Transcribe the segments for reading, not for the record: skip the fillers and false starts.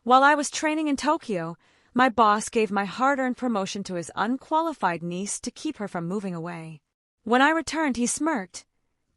While I was training in Tokyo, my boss gave my hard-earned promotion to his unqualified niece to keep her from moving away. When I returned, he smirked.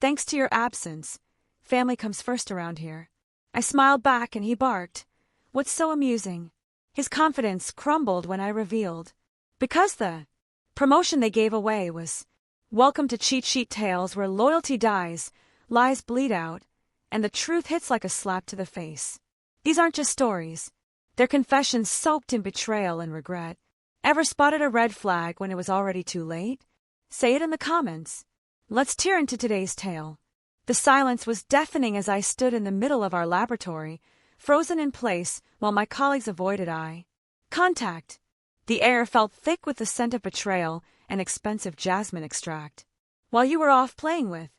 "Thanks to your absence. Family comes first around here." I smiled back and he barked. "What's so amusing?" His confidence crumbled when I revealed. Because the promotion they gave away was welcome to cheat sheet tales where loyalty dies, lies bleed out, and the truth hits like a slap to the face. These aren't just stories. They're confessions soaked in betrayal and regret. Ever spotted a red flag when it was already too late? Say it in the comments. Let's tear into today's tale. The silence was deafening as I stood in the middle of our laboratory, frozen in place while my colleagues avoided eye contact. The air felt thick with the scent of betrayal and expensive jasmine extract. While you were off playing with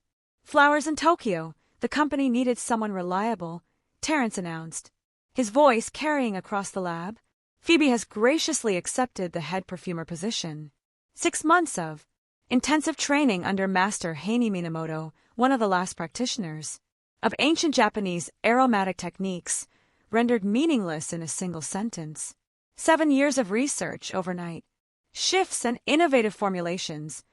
flowers in Tokyo, the company needed someone reliable, Terrence announced, his voice carrying across the lab. "Phoebe has graciously accepted the head perfumer position. 6 months of intensive training under Master Heini Minamoto, one of the last practitioners of ancient Japanese aromatic techniques, rendered meaningless in a single sentence. 7 years of research overnight, shifts and innovative formulations,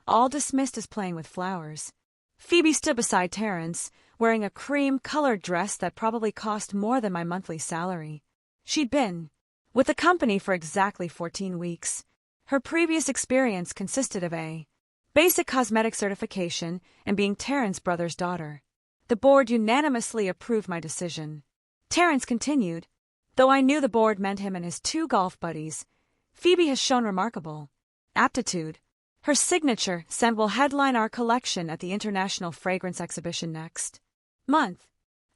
all dismissed as playing with flowers." Phoebe stood beside Terrence, wearing a cream-colored dress that probably cost more than my monthly salary. She'd been with the company for exactly 14 weeks. Her previous experience consisted of a basic cosmetic certification and being Terrence's brother's daughter. The board unanimously approved my decision. Terrence continued, "Though I knew the board meant him and his 2 golf buddies, Phoebe has shown remarkable aptitude. Her signature scent will headline our collection at the International Fragrance Exhibition next month."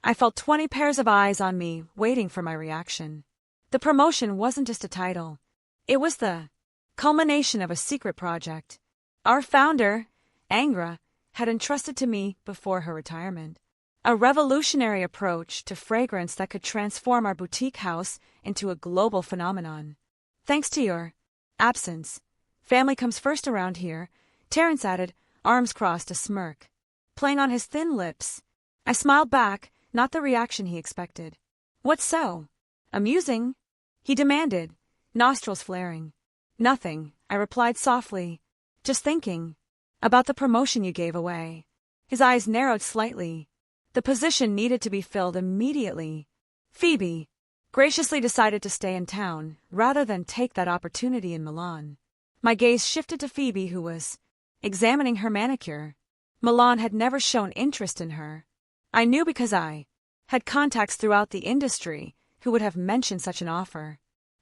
I felt 20 pairs of eyes on me, waiting for my reaction. The promotion wasn't just a title. It was the culmination of a secret project our founder, Angra, had entrusted to me before her retirement. A revolutionary approach to fragrance that could transform our boutique house into a global phenomenon. "Thanks to your absence, family comes first around here," Terrence added, arms crossed, a smirk playing on his thin lips. I smiled back, not the reaction he expected. "What's so amusing?" he demanded, nostrils flaring. "Nothing," I replied softly. "Just thinking about the promotion you gave away." His eyes narrowed slightly. The position needed to be filled immediately. Phoebe graciously decided to stay in town rather than take that opportunity in Milan. My gaze shifted to Phoebe, who was examining her manicure. Milan had never shown interest in her. I knew because I had contacts throughout the industry who would have mentioned such an offer.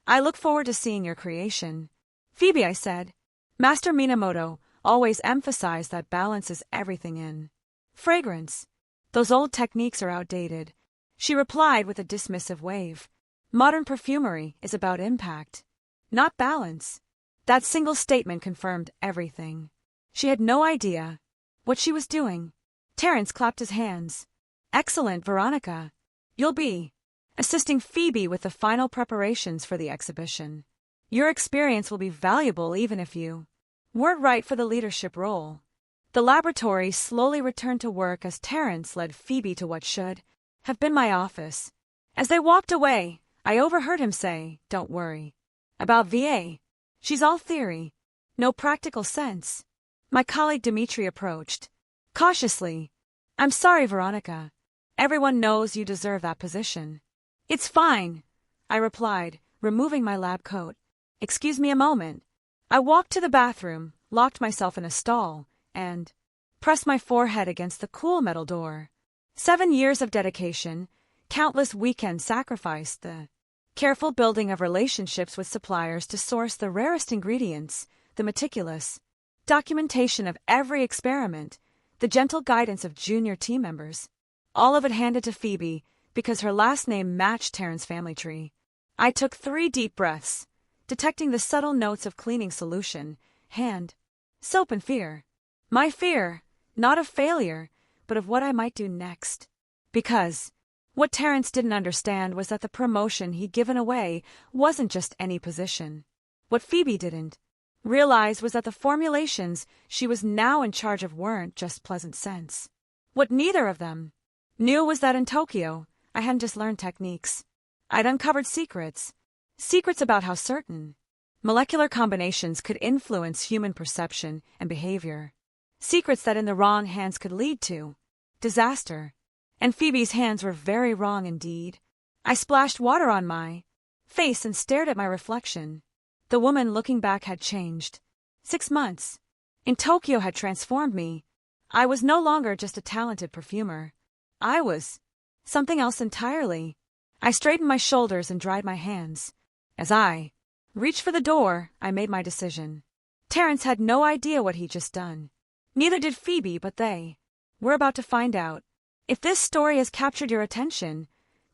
"I look forward to seeing your creation." "Phoebe," I said, "Master Minamoto always emphasized that balance is everything in fragrance. Those old techniques are outdated." She replied with a dismissive wave. "Modern perfumery is about impact, not balance." That single statement confirmed everything. She had no idea what she was doing. Terrence clapped his hands. "Excellent, Veronica. You'll be assisting Phoebe with the final preparations for the exhibition. Your experience will be valuable even if you weren't right for the leadership role." The laboratory slowly returned to work as Terrence led Phoebe to what should have been my office. As they walked away, I overheard him say, "Don't worry about VA. She's all theory, no practical sense." My colleague Dimitri approached cautiously. "I'm sorry, Veronica. Everyone knows you deserve that position." "It's fine," I replied, removing my lab coat. "Excuse me a moment." I walked to the bathroom, locked myself in a stall, and pressed my forehead against the cool metal door. 7 years of dedication, countless weekends sacrificed, the careful building of relationships with suppliers to source the rarest ingredients, the meticulous documentation of every experiment, the gentle guidance of junior team members. All of it handed to Phoebe because her last name matched Terrence's family tree. I took 3 deep breaths, detecting the subtle notes of cleaning solution, hand, soap, and fear. My fear, not of failure, but of what I might do next. Because what Terrence didn't understand was that the promotion he'd given away wasn't just any position. What Phoebe didn't realize was that the formulations she was now in charge of weren't just pleasant scents. What neither of them knew was that in Tokyo, I hadn't just learned techniques. I'd uncovered secrets. Secrets about how certain molecular combinations could influence human perception and behavior. Secrets that in the wrong hands could lead to disaster. And Phoebe's hands were very wrong indeed. I splashed water on my face and stared at my reflection. The woman looking back had changed. 6 months in Tokyo had transformed me. I was no longer just a talented perfumer. I was something else entirely. I straightened my shoulders and dried my hands. As I reached for the door, I made my decision. Terrence had no idea what he'd just done. Neither did Phoebe, but they were about to find out. If this story has captured your attention,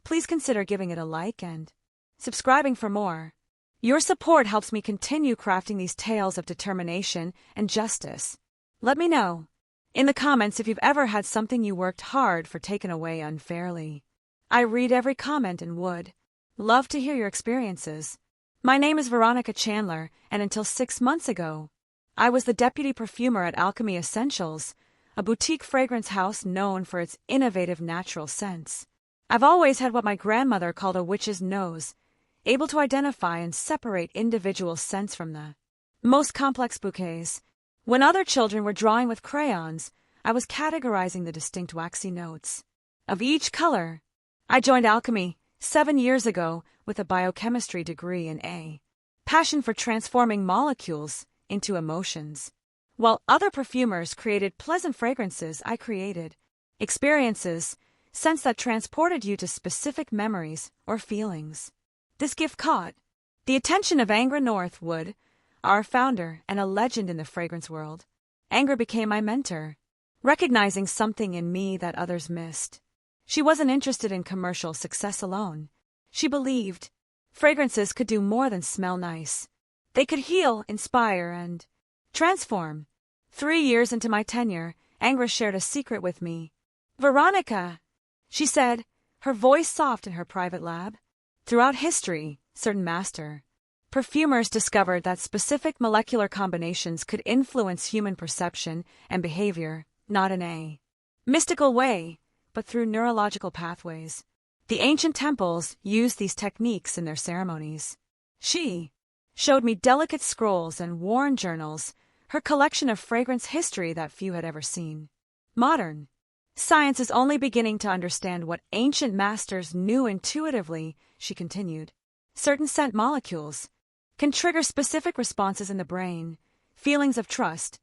please consider giving it a like and subscribing for more. Your support helps me continue crafting these tales of determination and justice. Let me know in the comments if you've ever had something you worked hard for taken away unfairly. I read every comment and would love to hear your experiences. My name is Veronica Chandler, and until 6 months ago, I was the deputy perfumer at Alchemy Essentials, a boutique fragrance house known for its innovative natural scents. I've always had what my grandmother called a witch's nose, able to identify and separate individual scents from the most complex bouquets. When other children were drawing with crayons, I was categorizing the distinct waxy notes of each color. I joined Alchemy 7 years ago with a biochemistry degree and a passion for transforming molecules into emotions. While other perfumers created pleasant fragrances, I created experiences, scents that transported you to specific memories or feelings. This gift caught the attention of Angra Northwood, our founder and a legend in the fragrance world. Angra became my mentor, recognizing something in me that others missed. She wasn't interested in commercial success alone. She believed fragrances could do more than smell nice. They could heal, inspire, and transform. 3 years into my tenure, Angra shared a secret with me. "Veronica," she said, her voice soft in her private lab. Throughout history, certain master perfumers discovered that specific molecular combinations could influence human perception and behavior, not in a mystical way, but through neurological pathways. The ancient temples used these techniques in their ceremonies. She showed me delicate scrolls and worn journals, her collection of fragrance history that few had ever seen. Modern science is only beginning to understand what ancient masters knew intuitively, she continued. Certain scent molecules can trigger specific responses in the brain, feelings of trust,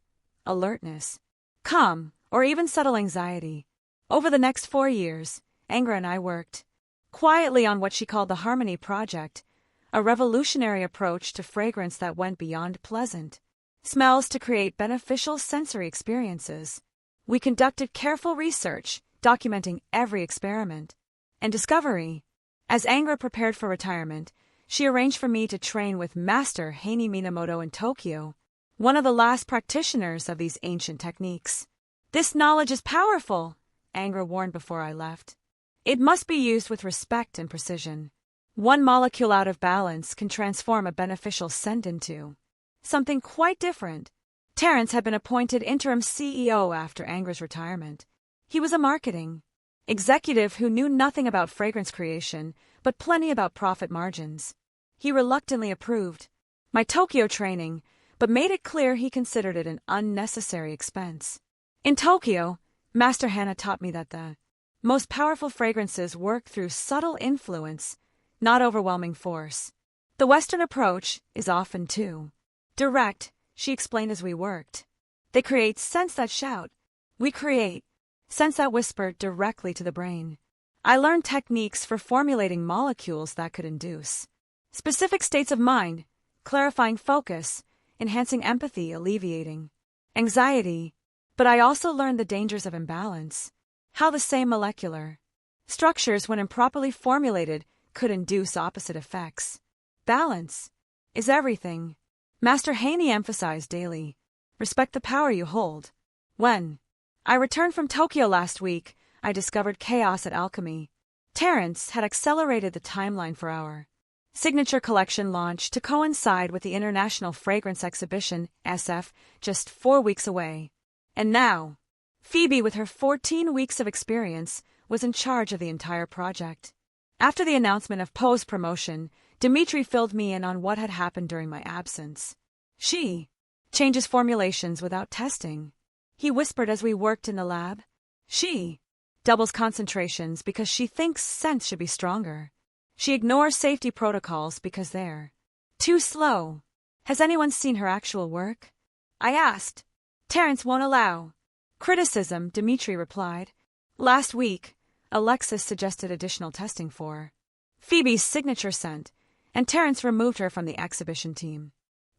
alertness, calm, or even subtle anxiety. Over the next 4 years, Angra and I worked quietly on what she called the Harmony Project, a revolutionary approach to fragrance that went beyond pleasant smells to create beneficial sensory experiences. We conducted careful research, documenting every experiment and discovery. As Angra prepared for retirement, she arranged for me to train with Master Heini Minamoto in Tokyo, one of the last practitioners of these ancient techniques. "This knowledge is powerful," Angra warned before I left. "It must be used with respect and precision. One molecule out of balance can transform a beneficial scent into something quite different." Terrence had been appointed interim CEO after Angra's retirement. He was a marketing executive who knew nothing about fragrance creation, but plenty about profit margins. He reluctantly approved my Tokyo training, but made it clear he considered it an unnecessary expense. In Tokyo, Master Hannah taught me that the most powerful fragrances work through subtle influence, not overwhelming force. The Western approach is often too direct, she explained as we worked. They create scents that shout. We create scents that whisper directly to the brain. I learned techniques for formulating molecules that could induce specific states of mind, clarifying focus, enhancing empathy, alleviating anxiety. But I also learned the dangers of imbalance, how the same molecular structures, when improperly formulated, could induce opposite effects. Balance is everything, Master Heini emphasized daily. Respect the power you hold. When I returned from Tokyo last week, I discovered chaos at Alchemy. Terrence had accelerated the timeline for our signature collection launch to coincide with the International Fragrance Exhibition, SF, just 4 weeks away. And now, Phoebe, with her 14 weeks of experience, was in charge of the entire project. After the announcement of Poe's promotion, Dmitri filled me in on what had happened during my absence. She changes formulations without testing, he whispered as we worked in the lab. She doubles concentrations because she thinks scent should be stronger. She ignores safety protocols because they're too slow. Has anyone seen her actual work? I asked. Terrence won't allow criticism, Dmitri replied. Last week, Alexis suggested additional testing for Phoebe's signature scent, and Terrence removed her from the exhibition team.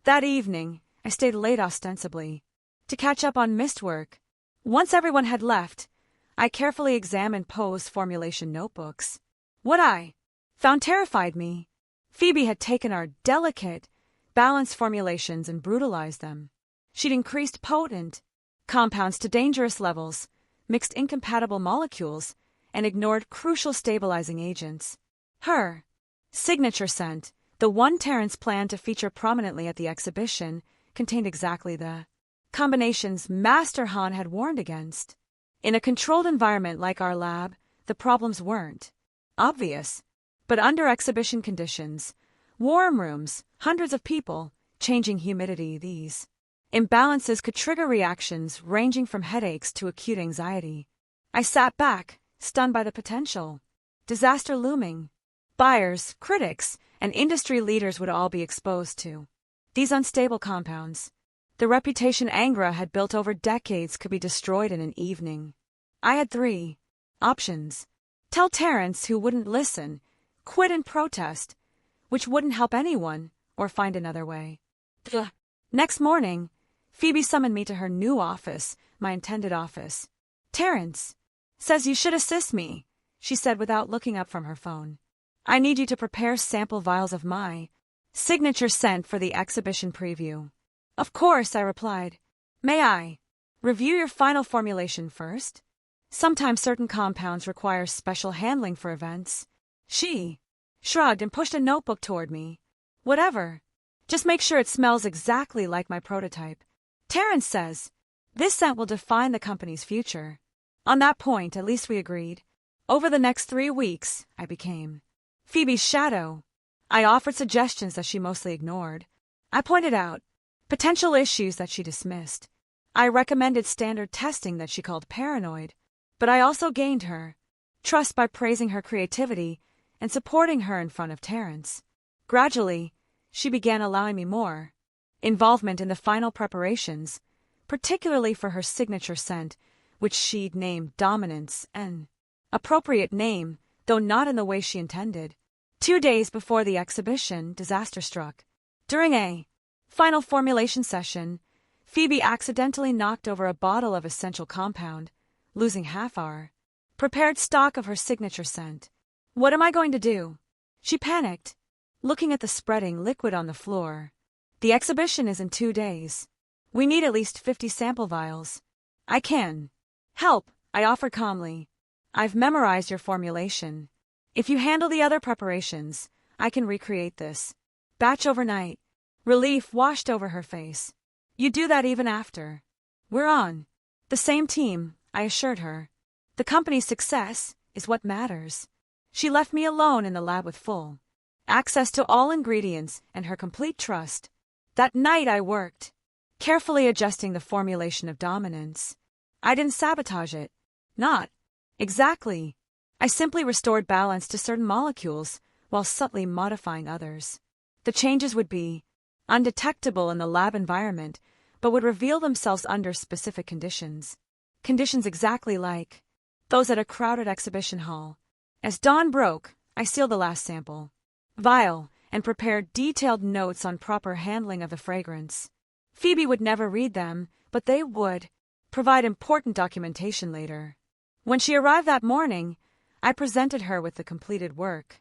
That evening, I stayed late ostensibly to catch up on missed work. Once everyone had left, I carefully examined Poe's formulation notebooks. What I found terrified me. Phoebe had taken our delicate, balanced formulations and brutalized them. She'd increased potent compounds to dangerous levels, mixed incompatible molecules, and ignored crucial stabilizing agents. Her signature scent, the one Terrence planned to feature prominently at the exhibition, contained exactly the combinations Master Han had warned against. In a controlled environment like our lab, the problems weren't obvious. But under exhibition conditions, warm rooms, hundreds of people, changing humidity, these imbalances could trigger reactions ranging from headaches to acute anxiety. I sat back, stunned by the potential disaster looming. Buyers, critics, and industry leaders would all be exposed to these unstable compounds. The reputation Angra had built over decades could be destroyed in an evening. I had 3 options. Tell Terrence, who wouldn't listen, quit and protest, which wouldn't help anyone, or find another way. The next morning, Phoebe summoned me to her new office, my intended office. Terrence says you should assist me, she said without looking up from her phone. I need you to prepare sample vials of my signature scent for the exhibition preview. Of course, I replied. May I review your final formulation first? Sometimes certain compounds require special handling for events. She shrugged and pushed a notebook toward me. Whatever. Just make sure it smells exactly like my prototype. Terrence says this scent will define the company's future. On that point, at least we agreed. Over the next 3 weeks, I became Phoebe's shadow. I offered suggestions that she mostly ignored. I pointed out potential issues that she dismissed. I recommended standard testing that she called paranoid. But I also gained her trust by praising her creativity and supporting her in front of Terrence. Gradually, she began allowing me more involvement in the final preparations, particularly for her signature scent, which she'd named Dominance, an appropriate name, though not in the way she intended. 2 days before the exhibition, disaster struck. During a final formulation session, Phoebe accidentally knocked over a bottle of essential compound, losing half our prepared stock of her signature scent. What am I going to do? She panicked, looking at the spreading liquid on the floor. The exhibition is in 2 days. We need at least 50 sample vials. I can help, I offered calmly. I've memorized your formulation. If you handle the other preparations, I can recreate this batch overnight. Relief washed over her face. You do that even after. We're on the same team, I assured her. The company's success is what matters. She left me alone in the lab with full access to all ingredients and her complete trust. That night I worked, carefully adjusting the formulation of Dominance. I didn't sabotage it. Not exactly. I simply restored balance to certain molecules while subtly modifying others. The changes would be undetectable in the lab environment, but would reveal themselves under specific conditions. Conditions exactly like those at a crowded exhibition hall. As dawn broke, I sealed the last sample vial and prepared detailed notes on proper handling of the fragrance. Phoebe would never read them, but they would provide important documentation later. When she arrived that morning, I presented her with the completed work.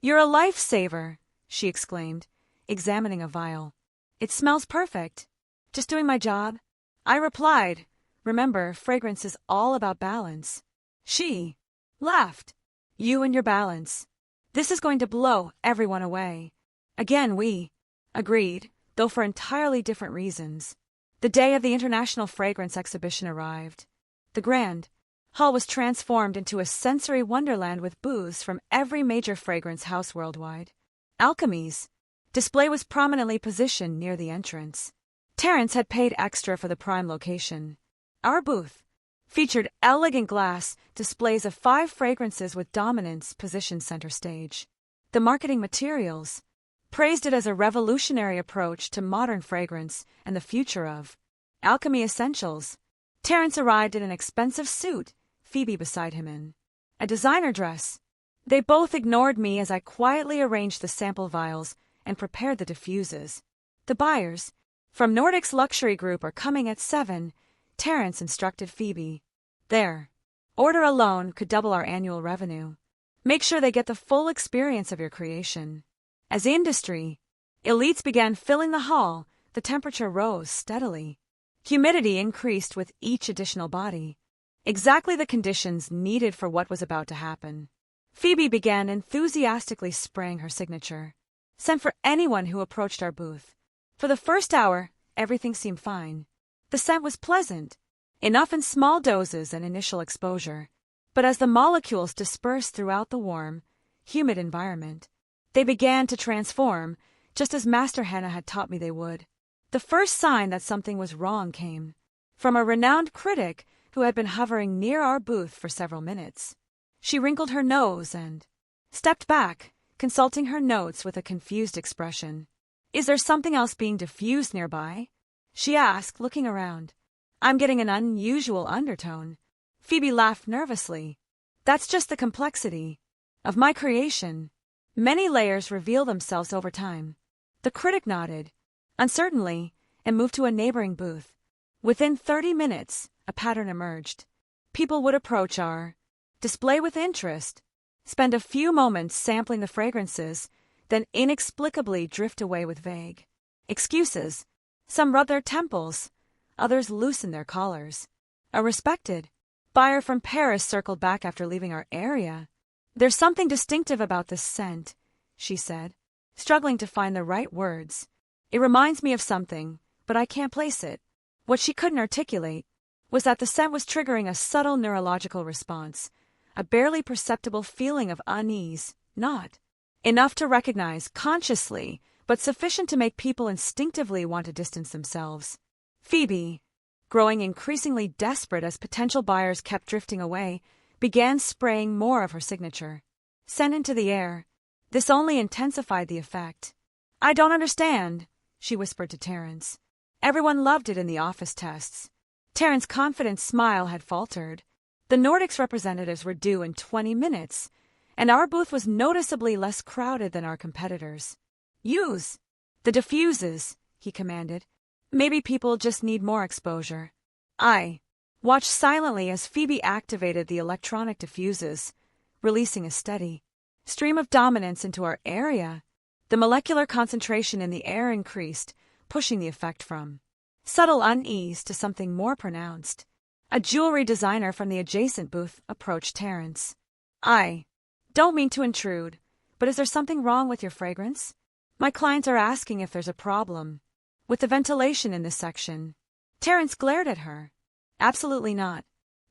You're a lifesaver, she exclaimed, examining a vial. It smells perfect. Just doing my job? I replied, remember, fragrance is all about balance. She laughed. You and your balance. This is going to blow everyone away. Again, we agreed, though for entirely different reasons. The day of the International Fragrance Exhibition arrived. The grand hall was transformed into a sensory wonderland with booths from every major fragrance house worldwide. Alchemy's display was prominently positioned near the entrance. Terrence had paid extra for the prime location. Our booth featured elegant glass displays of 5 fragrances with dominance positioned center stage. The marketing materials praised it as a revolutionary approach to modern fragrance and the future of alchemy essentials. Terrence arrived in an expensive suit, Phoebe beside him in a designer dress. They both ignored me as I quietly arranged the sample vials and prepared the diffuses. The buyers from Nordic's luxury group are coming at 7, Terrence instructed Phoebe. Their order alone could double our annual revenue. Make sure they get the full experience of your creation. As industry elites began filling the hall, the temperature rose steadily. Humidity increased with each additional body. Exactly the conditions needed for what was about to happen. Phoebe began enthusiastically spraying her signature. Sent for anyone who approached our booth. For the first hour, everything seemed fine. The scent was pleasant, enough in small doses and initial exposure. But as the molecules dispersed throughout the warm, humid environment, they began to transform, just as Master Hannah had taught me they would. The first sign that something was wrong came from a renowned critic who had been hovering near our booth for several minutes. She wrinkled her nose and stepped back, consulting her notes with a confused expression. "Is there something else being diffused nearby?" she asked, looking around. "I'm getting an unusual undertone." Phoebe laughed nervously. "That's just the complexity of my creation. Many layers reveal themselves over time." The critic nodded uncertainly and moved to a neighboring booth. Within 30 minutes, a pattern emerged. People would approach our display with interest, spend a few moments sampling the fragrances, then inexplicably drift away with vague excuses. Some rub their temples, others loosen their collars. A respected buyer from Paris circled back after leaving our area. "There's something distinctive about this scent," she said, struggling to find the right words. "It reminds me of something, but I can't place it." What she couldn't articulate was that the scent was triggering a subtle neurological response, a barely perceptible feeling of unease, not enough to recognize consciously, but sufficient to make people instinctively want to distance themselves. Phoebe, growing increasingly desperate as potential buyers kept drifting away, began spraying more of her signature. Sent into the air, this only intensified the effect. "I don't understand," she whispered to Terrence. Everyone loved it in the office tests. Terrence's confident smile had faltered. The Nordics representatives were due in 20 minutes, and our booth was noticeably less crowded than our competitors. "Use the diffuses," he commanded. "Maybe people just need more exposure." I watched silently as Phoebe activated the electronic diffuses, releasing a steady stream of dominance into our area. The molecular concentration in the air increased, pushing the effect from subtle unease to something more pronounced. A jewelry designer from the adjacent booth approached Terrence. "I don't mean to intrude, but is there something wrong with your fragrance? My clients are asking if there's a problem with the ventilation in this section." Terrence glared at her. "Absolutely not.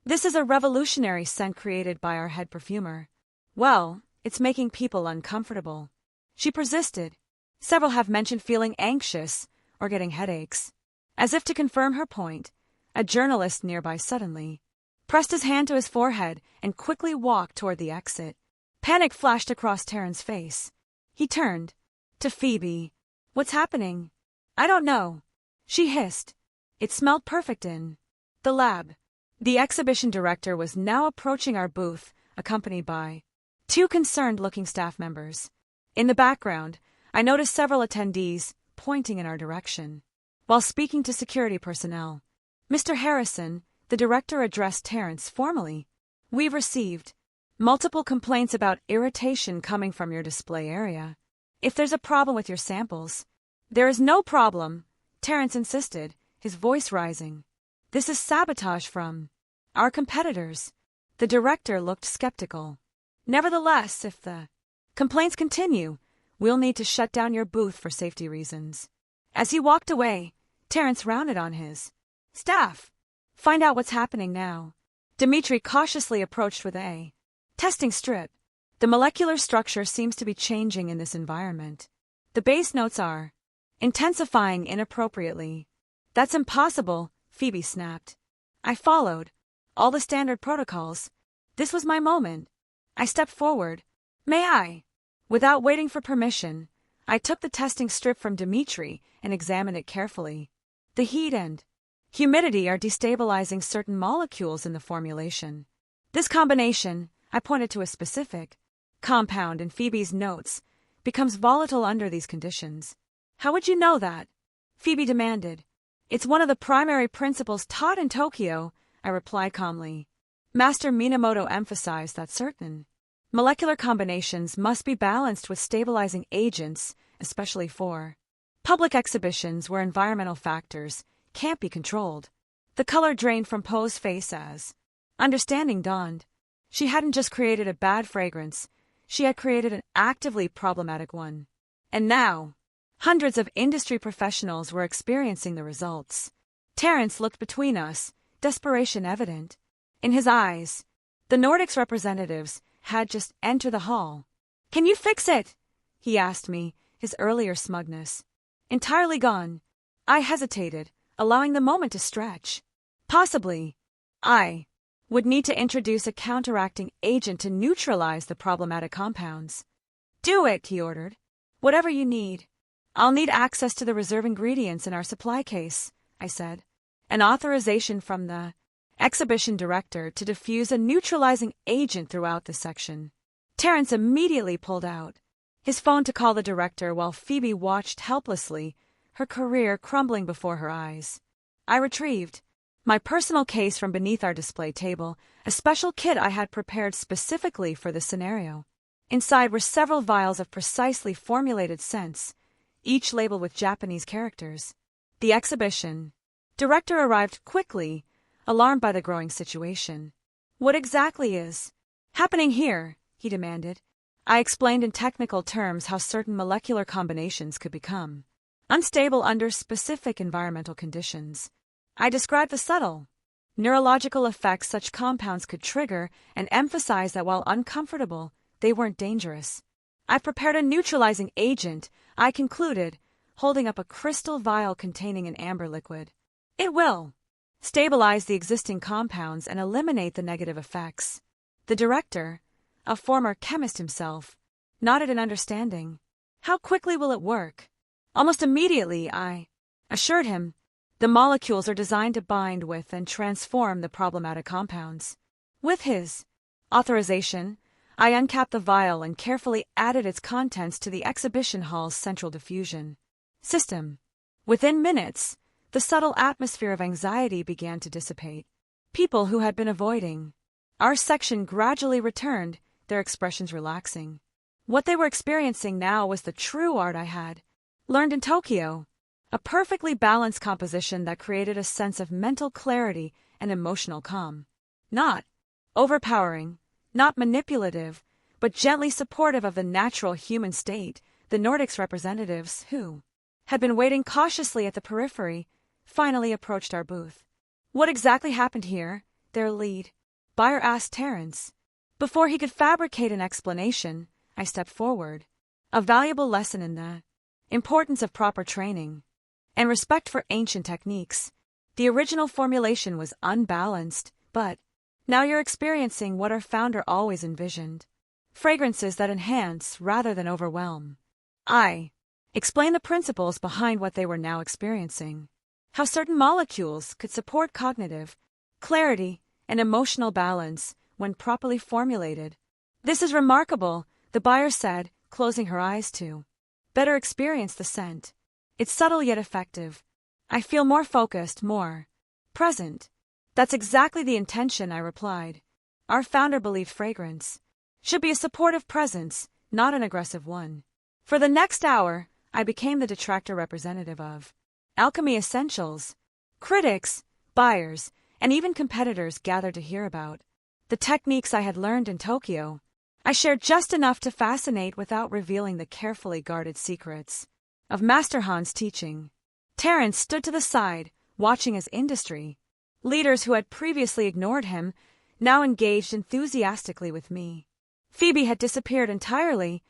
This is a revolutionary scent created by our head perfumer." "Well, it's making people uncomfortable," she persisted. "Several have mentioned feeling anxious or getting headaches." As if to confirm her point, a journalist nearby suddenly pressed his hand to his forehead and quickly walked toward the exit. Panic flashed across Terrence's face. He turned to Phoebe. "What's happening?" "I don't know," she hissed. "It smelled perfect in the lab." The exhibition director was now approaching our booth, accompanied by 2 concerned-looking staff members. In the background, I noticed several attendees pointing in our direction. While speaking to security personnel, "Mr. Harrison," the director addressed Terrence formally. "We've received multiple complaints about irritation coming from your display area. If there's a problem with your samples—" "There is no problem," Terrence insisted, his voice rising. "This is sabotage from our competitors." The director looked skeptical. "Nevertheless, if the complaints continue, we'll need to shut down your booth for safety reasons." As he walked away, Terrence rounded on his staff. "Find out what's happening now." Dmitri cautiously approached with a testing strip. The molecular structure seems to be changing in this environment. The base notes are intensifying inappropriately. That's impossible, Phoebe snapped. I followed all the standard protocols. This was my moment. I stepped forward. May I? Without waiting for permission, I took the testing strip from Dmitri and examined it carefully. The heat and humidity are destabilizing certain molecules in the formulation. This combination, I pointed to a specific compound in Phoebe's notes, becomes volatile under these conditions. How would you know that? Phoebe demanded. It's one of the primary principles taught in Tokyo, I replied calmly. Master Minamoto emphasized that certain molecular combinations must be balanced with stabilizing agents, especially for public exhibitions where environmental factors can't be controlled. The color drained from Poe's face as understanding dawned. She hadn't just created a bad fragrance, she had created an actively problematic one. And now, hundreds of industry professionals were experiencing the results. Terence looked between us, desperation evident. In his eyes, the Nordics representatives had just entered the hall. Can you fix it? He asked me, his earlier smugness entirely gone. I hesitated, allowing the moment to stretch. Possibly. I would need to introduce a counteracting agent to neutralize the problematic compounds. Do it, he ordered. Whatever you need. I'll need access to the reserve ingredients in our supply case, I said. An authorization from the exhibition director to diffuse a neutralizing agent throughout the section. Terence immediately pulled out his phone to call the director while Phoebe watched helplessly, her career crumbling before her eyes. I retrieved my personal case from beneath our display table, a special kit I had prepared specifically for this scenario. Inside were several vials of precisely formulated scents, each labeled with Japanese characters. The exhibition director arrived quickly, alarmed by the growing situation. What exactly is happening here? He demanded. I explained in technical terms how certain molecular combinations could become unstable under specific environmental conditions. I described the subtle neurological effects such compounds could trigger and emphasized that while uncomfortable, they weren't dangerous. I've prepared a neutralizing agent, I concluded, holding up a crystal vial containing an amber liquid. It will stabilize the existing compounds and eliminate the negative effects. The director, a former chemist himself, nodded in understanding. How quickly will it work? Almost immediately, I assured him. The molecules are designed to bind with and transform the problematic compounds. With his authorization, I uncapped the vial and carefully added its contents to the exhibition hall's central diffusion system. Within minutes, the subtle atmosphere of anxiety began to dissipate. People who had been avoiding our section gradually returned, their expressions relaxing. What they were experiencing now was the true art I had learned in Tokyo, a perfectly balanced composition that created a sense of mental clarity and emotional calm. Not overpowering, not manipulative, but gently supportive of the natural human state. The Nordics representatives, who had been waiting cautiously at the periphery, finally approached our booth. What exactly happened here? Their lead buyer asked Terence. Before he could fabricate an explanation, I stepped forward. A valuable lesson in the importance of proper training and respect for ancient techniques. The original formulation was unbalanced, but now you're experiencing what our founder always envisioned. Fragrances that enhance rather than overwhelm. I explained the principles behind what they were now experiencing. How certain molecules could support cognitive clarity and emotional balance when properly formulated. This is remarkable, the buyer said, closing her eyes to better experience the scent. It's subtle yet effective. I feel more focused, more present. That's exactly the intention, I replied. Our founder believed fragrance should be a supportive presence, not an aggressive one. For the next hour, I became the detractor representative of Alchemy Essentials. Critics, buyers, and even competitors gathered to hear about the techniques I had learned in Tokyo. I shared just enough to fascinate without revealing the carefully guarded secrets of Master Han's teaching. Terence stood to the side, watching as industry leaders who had previously ignored him now engaged enthusiastically with me. Phoebe had disappeared entirely,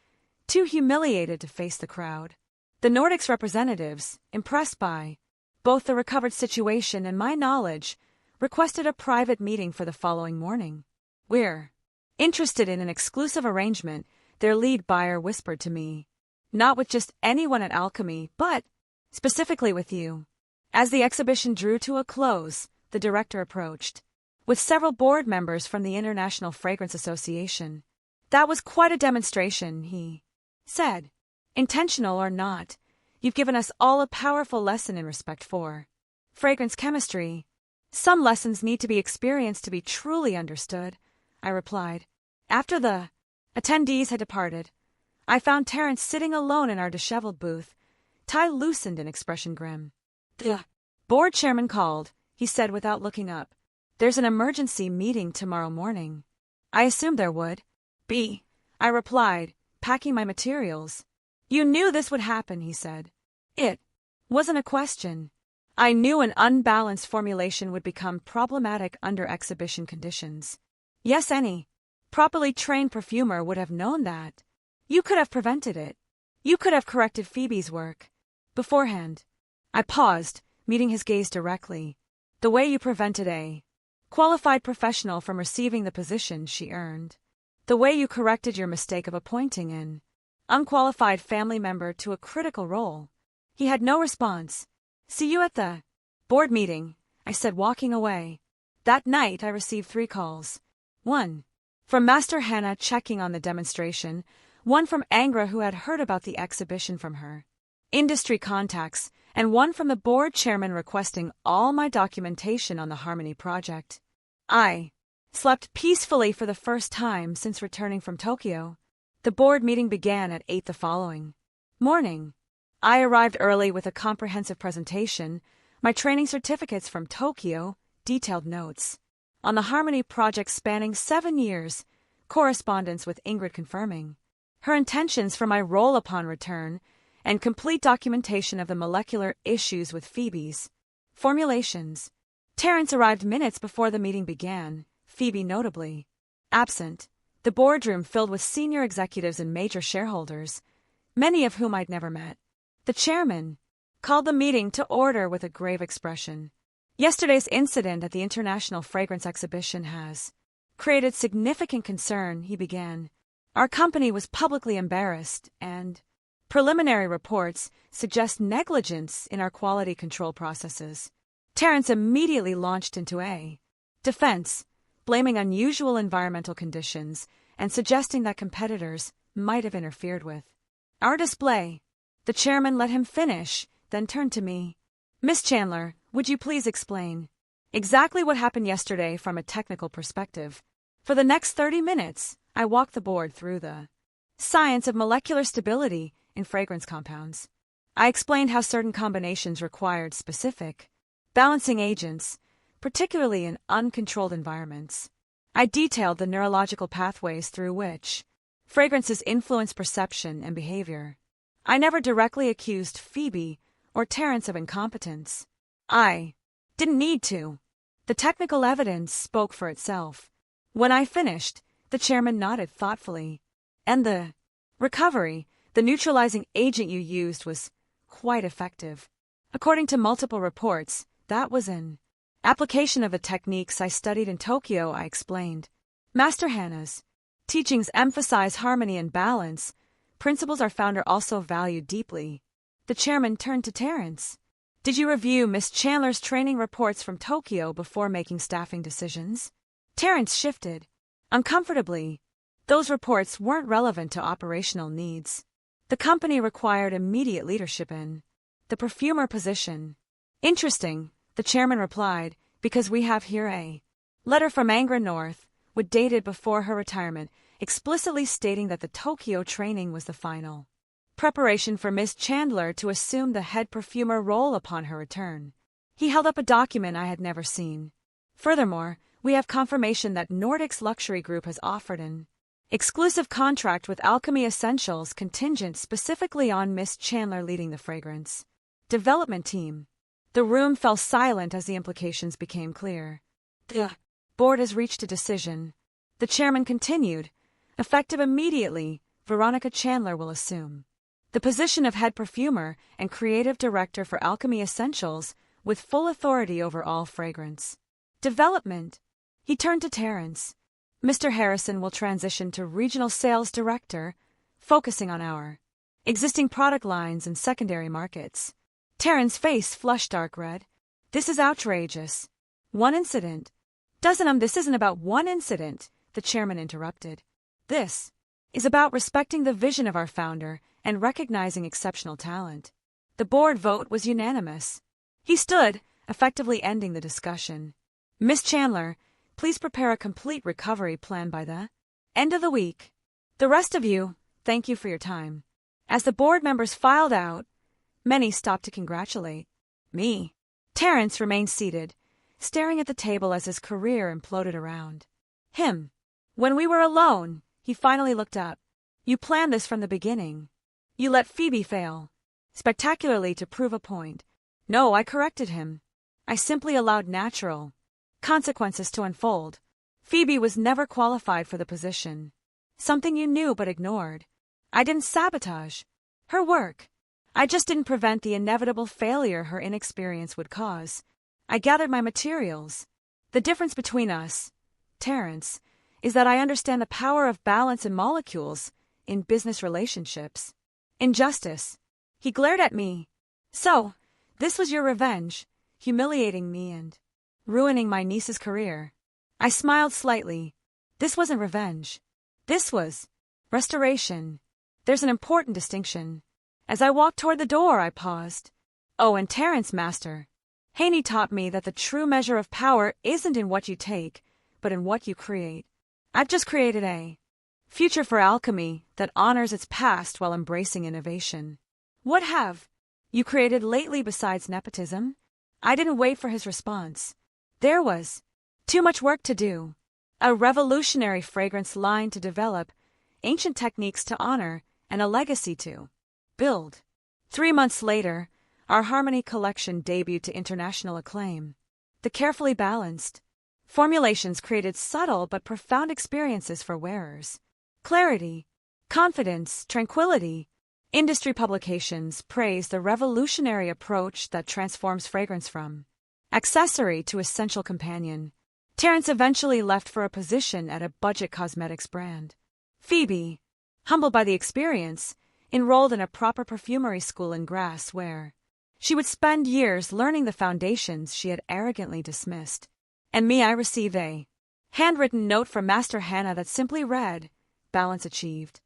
too humiliated to face the crowd. The Nordics representatives, impressed by both the recovered situation and my knowledge, requested a private meeting for the following morning. "We're interested in an exclusive arrangement," their lead buyer whispered to me. "Not with just anyone at Alchemy, but specifically with you." As the exhibition drew to a close, the director approached, with several board members from the International Fragrance Association. "That was quite a demonstration," he said. "Intentional or not, you've given us all a powerful lesson in respect for fragrance chemistry. Some lessons need to be experienced to be truly understood," I replied. After the attendees had departed, I found Terence sitting alone in our disheveled booth, tie loosened and expression grim. "The board chairman called," he said without looking up. "There's an emergency meeting tomorrow morning." "I assumed there would be," I replied, packing my materials. "You knew this would happen," he said. "It wasn't a question. I knew an unbalanced formulation would become problematic under exhibition conditions. Yes, any properly trained perfumer would have known that. You could have prevented it. You could have corrected Phoebe's work beforehand." I paused, meeting his gaze directly. "The way you prevented a qualified professional from receiving the position she earned. The way you corrected your mistake of appointing an unqualified family member to a critical role." He had no response. "See you at the board meeting," I said, walking away. That night I received 3 calls. One from Master Hannah checking on the demonstration, one from Angra who had heard about the exhibition from her industry contacts, and one from the board chairman requesting all my documentation on the Harmony project. I slept peacefully for the first time since returning from Tokyo. The board meeting began at 8 the following morning. I arrived early with a comprehensive presentation, my training certificates from Tokyo, detailed notes on the Harmony project spanning 7 years, correspondence with Ingrid confirming her intentions for my role upon return, and complete documentation of the molecular issues with Phoebe's formulations. Terence arrived minutes before the meeting began, Phoebe notably absent. The boardroom filled with senior executives and major shareholders, many of whom I'd never met. The chairman called the meeting to order with a grave expression. "Yesterday's incident at the International Fragrance Exhibition has created significant concern," he began. "Our company was publicly embarrassed, and preliminary reports suggest negligence in our quality control processes." Terence immediately launched into a defense, blaming unusual environmental conditions and suggesting that competitors might have interfered with our display. The chairman let him finish, then turned to me. "Miss Chandler, would you please explain exactly what happened yesterday from a technical perspective?" For the next 30 minutes, I walked the board through the science of molecular stability in fragrance compounds. I explained how certain combinations required specific balancing agents, particularly in uncontrolled environments. I detailed the neurological pathways through which fragrances influence perception and behavior. I never directly accused Phoebe or Terence of incompetence. I didn't need to. The technical evidence spoke for itself. When I finished, the chairman nodded thoughtfully. "And the recovery, the neutralizing agent you used was quite effective. According to multiple reports, that was an application of the techniques I studied in Tokyo," I explained. "Master Hannah's teachings emphasize harmony and balance, principles our founder also valued deeply." The chairman turned to Terence. "Did you review Miss Chandler's training reports from Tokyo before making staffing decisions?" Terence shifted uncomfortably. Those reports weren't relevant to operational needs. The company required immediate leadership in the perfumer position. "Interesting," the chairman replied, "because we have here a letter from Angra North, dated before her retirement, explicitly stating that the Tokyo training was the final preparation for Miss Chandler to assume the head perfumer role upon her return." He held up a document I had never seen. "Furthermore, we have confirmation that Nordics Luxury Group has offered an exclusive contract with Alchemy Essentials contingent specifically on Miss Chandler leading the fragrance development team." The room fell silent as the implications became clear. The Board has reached a decision. The chairman continued. Effective immediately, Veronica Chandler will assume the position of head perfumer and creative director for Alchemy Essentials, with full authority over all fragrance development. He turned to Terrence. Mr. Harrison will transition to regional sales director, focusing on our existing product lines and secondary markets. Terrence's face flushed dark red. This is outrageous. One incident. This isn't about one incident, the chairman interrupted. This is about respecting the vision of our founder and recognizing exceptional talent. The board vote was unanimous. He stood, effectively ending the discussion. Miss Chandler, please prepare a complete recovery plan by the end of the week. The rest of you, thank you for your time. As the board members filed out, many stopped to congratulate me. Terrence remained seated, staring at the table as his career imploded around him. When we were alone, he finally looked up. You planned this from the beginning. You let Phoebe fail spectacularly to prove a point. No, I corrected him. I simply allowed natural consequences to unfold. Phoebe was never qualified for the position. Something you knew but ignored. I didn't sabotage her work. I just didn't prevent the inevitable failure her inexperience would cause. I gathered my materials. The difference between us, Terrence, is that I understand the power of balance in molecules, in business relationships. Injustice. He glared at me. So, this was your revenge, humiliating me and ruining my niece's career. I smiled slightly. This wasn't revenge. This was restoration. There's an important distinction. As I walked toward the door, I paused. Oh, and Terrence, master. Haney taught me that the true measure of power isn't in what you take, but in what you create. I've just created a future for alchemy that honors its past while embracing innovation. What have you created lately besides nepotism? I didn't wait for his response. There was too much work to do. A revolutionary fragrance line to develop, ancient techniques to honor, and a legacy to build. 3 months later, our Harmony collection debuted to international acclaim. The carefully balanced formulations created subtle but profound experiences for wearers. Clarity, confidence, tranquility. Industry publications praise the revolutionary approach that transforms fragrance from accessory to essential companion. Terrence eventually left for a position at a budget cosmetics brand. Phoebe, humbled by the experience, enrolled in a proper perfumery school in Grasse where she would spend years learning the foundations she had arrogantly dismissed. And me, I received a handwritten note from Master Hannah that simply read, balance achieved.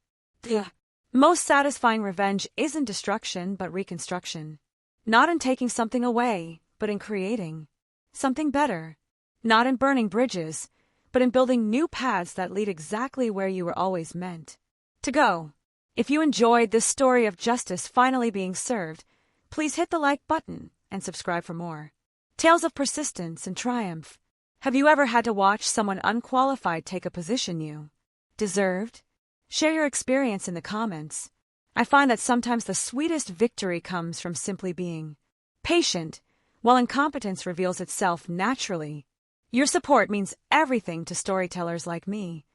The most satisfying revenge isn't destruction but reconstruction. Not in taking something away, but in creating something better. Not in burning bridges, but in building new paths that lead exactly where you were always meant to go. If you enjoyed this story of justice finally being served, please hit the like button and subscribe for more tales of persistence and triumph. Have you ever had to watch someone unqualified take a position you deserved? Share your experience in the comments. I find that sometimes the sweetest victory comes from simply being patient, while incompetence reveals itself naturally. Your support means everything to storytellers like me.